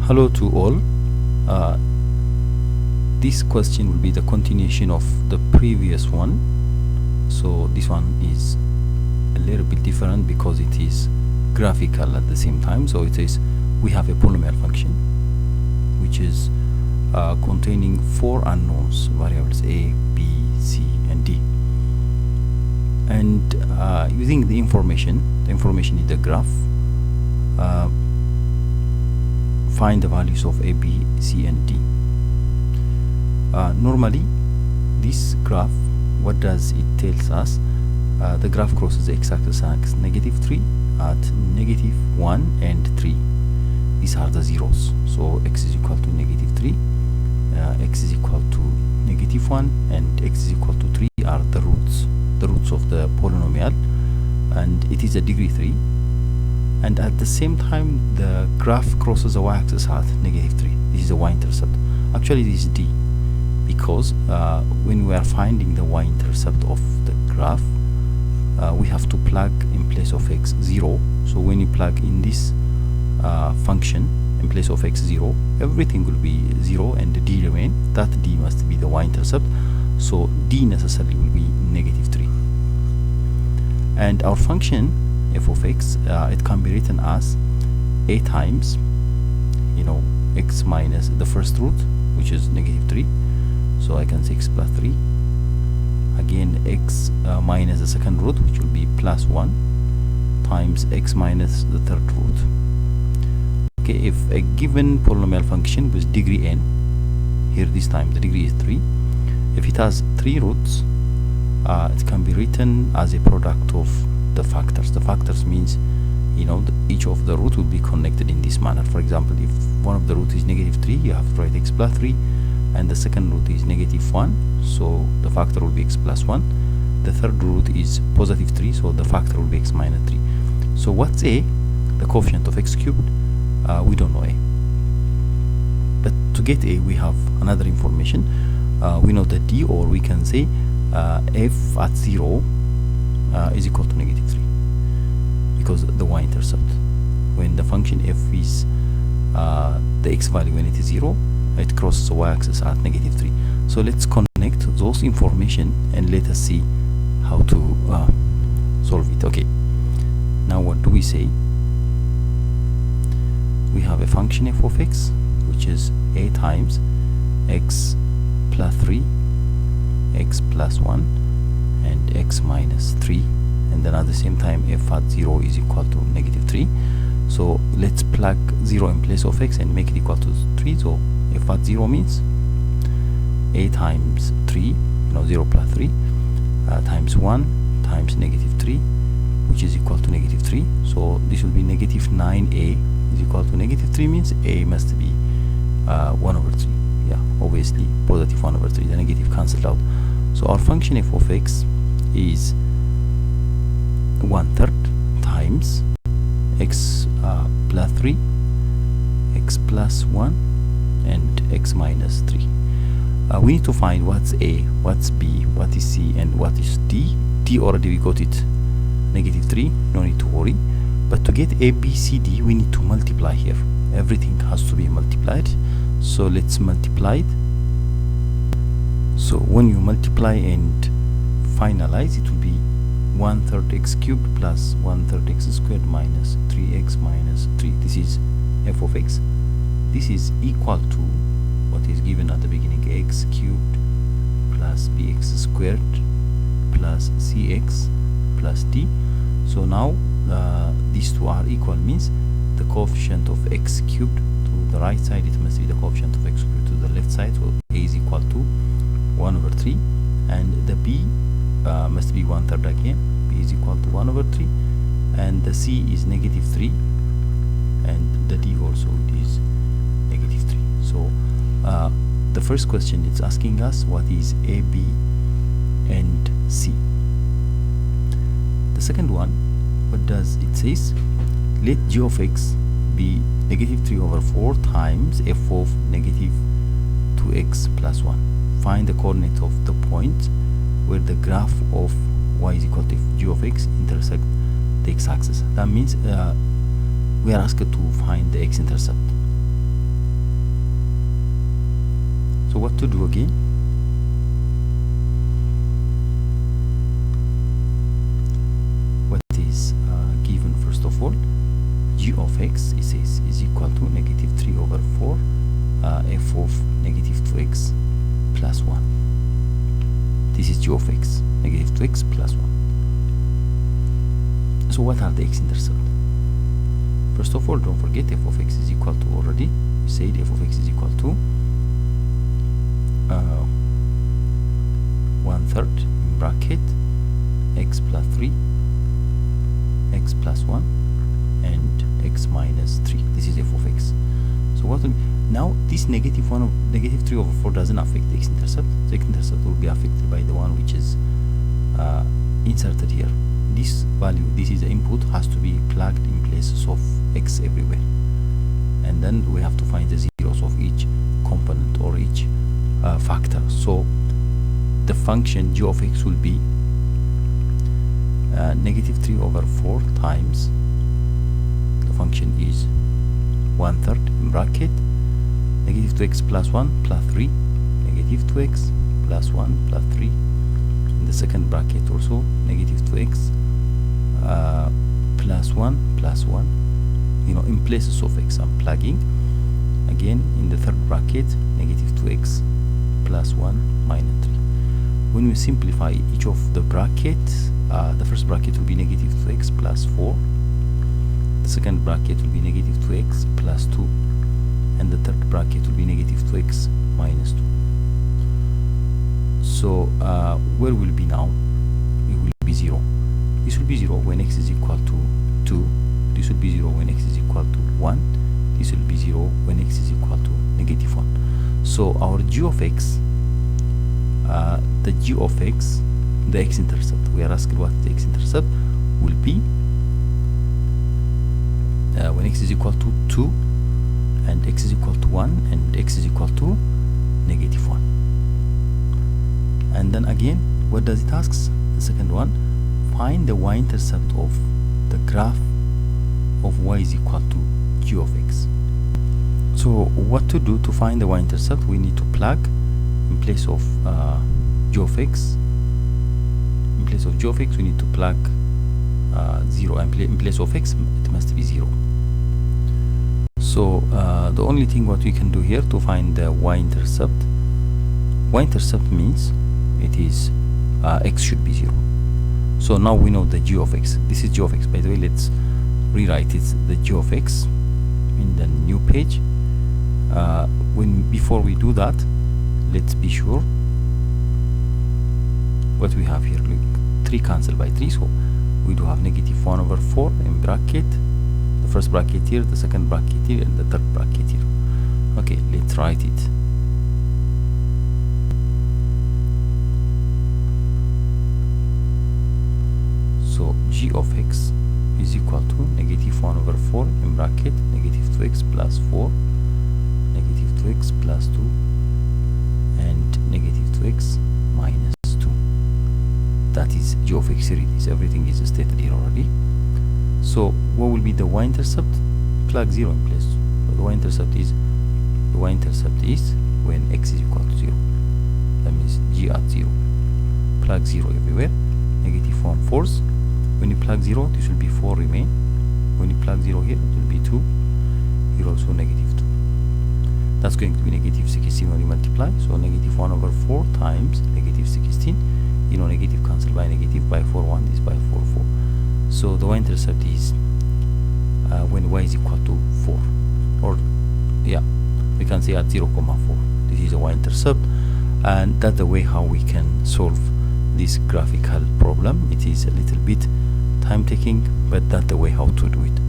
Hello to all. This question will be the continuation of the previous one. So this one is a little bit different because it is graphical at the same time. So it is, we have a polynomial function which is containing 4 unknowns variables a, b, c, and d. And using the information in the graph, find the values of a, b, c, and d. Normally this graph, what does it tells us? The graph crosses the x-axis at -3, at -1 and 3. These are the zeros, so x is equal to -3, x is equal to -1, and x is equal to 3 are the roots of the polynomial, and it is a degree 3. And at the same time the graph crosses the y-axis at -3. This is the y-intercept. Actually this is d, because when we are finding the y-intercept of the graph, we have to plug in place of x 0. So when you plug in this function in place of x 0, everything will be 0 and the d remain. That d must be the y-intercept, so d necessarily will be -3. And our function f of x, it can be written as a times, x minus the first root, which is -3, so I can say x plus 3, again x minus the second root, which will be plus 1, times x minus the third root. Okay, if a given polynomial function with degree n, here this time the degree is 3, if it has 3 roots, it can be written as a product of the factors. The factors means, each of the root will be connected in this manner. For example, if one of the root is -3, you have to write x plus 3, and the second root is -1, so the factor will be x plus 1. The third root is +3, so the factor will be x minus 3. So what's a? The coefficient of x cubed? We don't know a. But to get a, we have another information. We know that d, or we can say f at 0 is equal to -3, because the y-intercept, when the function f is the x value when it is 0, it crosses the y-axis at -3. So let's connect those information and let us see how to solve it. Okay, now what do we say? We have a function f of x which is a times x plus 3, x plus 1, and x minus 3, and then at the same time f at 0 is equal to -3. So let's plug 0 in place of x and make it equal to 3. So f at 0 means a times 3, 0 plus 3, times 1 times -3, which is equal to -3. So this will be -9a is equal to -3, means a must be 1/3. Yeah, obviously positive 1/3, the negative cancelled out. So our function f of x is 1/3 times x plus 3, x plus 1, and x minus 3. We need to find what's a, what's b, what is c, and what is d. D already we got it, -3, no need to worry. But to get a, b, c, d, we need to multiply here. Everything has to be multiplied, so let's multiply it. So when you multiply and finalize, it will be 1/3 x cubed plus 1/3 x squared minus 3x minus 3. This is f of x. This is equal to what is given at the beginning, x cubed plus bx squared plus cx plus d. So now these two are equal, means the coefficient of x cubed to the right side, it must be the coefficient of x cubed to the left side. So a is equal to 1/3, and the b must be 1/3 again. B is equal to 1/3, and the c is -3, and the d also is -3. So the first question is asking us what is a, b, and c. The second one, what does it says? Let g of x be -3/4 times f of -2x plus 1. Find the coordinate of the point where the graph of y is equal to g of x intersect the x-axis. That means we are asked to find the x-intercept. what to do again. What is given first of all? G of x, it says, is equal to negative 3 over 4 f of negative 2x plus 1. This is g of x, negative 2x plus 1. So what are the x-intercept? First of all, don't forget f of x is equal to, already we said f of x is equal to 1/3 in bracket x plus 3, x plus 1, and x minus 3. This is f of x. So what will be, now this negative 1 of negative 3 over 4 doesn't affect the x-intercept. The x-intercept will be affected by the one which is inserted here. This value, this is the input, has to be plugged in places of x everywhere, and then we have to find the zeros of each component or each factor. So the function g of x will be negative 3 over 4 times, the function is 1/3 in bracket negative 2x plus 1 plus 3, negative 2x plus 1 plus 3, in the second bracket also negative 2x plus 1 plus 1, in places of x I'm plugging. Again in the third bracket negative 2x plus 1 minus 3. When we simplify each of the brackets, the first bracket will be negative 2x plus 4, the second bracket will be negative 2x plus 2, and the third bracket will be negative 2x minus 2. So where will be now? It will be 0. This will be 0 when x is equal to 2. This will be 0 when x is equal to 1. This will be 0 when x is equal to negative 1. So our g of x, the g of x, the x-intercept, we are asking what the x-intercept will be when x is equal to 2 and x is equal to 1 and x is equal to negative 1. And then again, what does it ask? The second one, find the y-intercept of the graph of y is equal to g of x. So what to do to find the y-intercept? We need to plug in place of g of x. In place of g of x, we need to plug 0, and in place of x, it must be 0. So the only thing what we can do here to find the y-intercept means it is x should be 0. So now we know the g of x. This is g of x. By the way, let's rewrite it, the g of x in the new page. Before we do that, let's be sure what we have here. Look, 3 cancel by 3, so we do have negative 1 over 4 in bracket, the first bracket here, the second bracket here, and the third bracket here. Okay, let's write it. So g of x is equal to negative 1 over 4 in bracket negative 2x plus 4, negative 2x plus 2, and negative 2x minus 2. That is g of x. Here it is. Everything is stated here already. So what will be the y-intercept? Plug 0 in place. So the y-intercept is when x is equal to 0. That means g at 0. Plug 0 everywhere. Negative 1/4. When you plug 0, this will be 4 remain. When you plug 0 here, it will be 2. Here also negative 2. That's going to be negative 16 when you multiply. So negative 1 over 4 times negative 16. Negative cancel by negative, by 4 1, this by 4 4. So the y-intercept is when y is equal to 4, or yeah, we can say at 0,4. This is a y-intercept, and that's the way how we can solve this graphical problem. It is a little bit time taking, but that's the way how to do it.